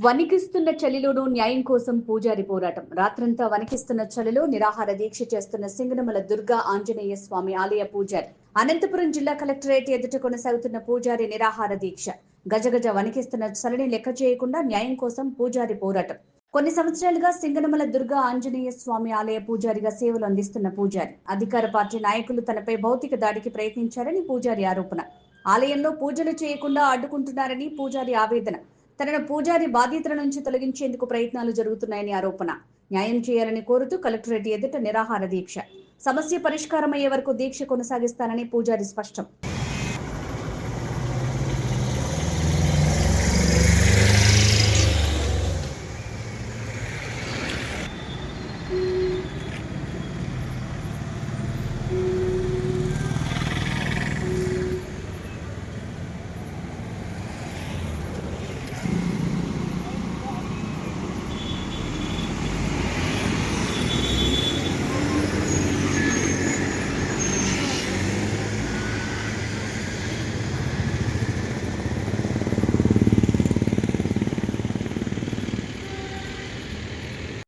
వణికిస్తున్న చలిలోనూ న్యాయం కోసం పూజారి పోరాటం. రాత్రంతా వణికిస్తున్న చలిలో నిరాహార దీక్ష చేస్తున్న సింగనమల దుర్గా ఆంజనేయ స్వామి ఆలయ పూజారి. అనంతపురం జిల్లా కలెక్టరేట్ ఎదుట కొనసాగుతున్న పూజారి నిరాహార దీక్ష. గజగజ వణికిస్తున్న చలిని లెక్క చేయకుండా న్యాయం కోసం పూజారి పోరాటం. కొన్ని సంవత్సరాలుగా సింగనమల దుర్గా ఆంజనేయ స్వామి ఆలయ పూజారిగా సేవలు అందిస్తున్న పూజారి. అధికార పార్టీ నాయకులు తనపై భౌతిక దాడికి ప్రయత్నించారని పూజారి ఆరోపణ. ఆలయంలో పూజలు చేయకుండా అడ్డుకుంటున్నారని పూజారి ఆవేదన. తనను పూజారి బాధ్యతల నుంచి తొలగించేందుకు ప్రయత్నాలు జరుగుతున్నాయని ఆరోపణ. న్యాయం చేయాలని కోరుతూ కలెక్టరేట్ ఎదుట నిరాహార దీక్ష. సమస్య పరిష్కారమయ్యే వరకు దీక్ష కొనసాగిస్తానని పూజారి స్పష్టం.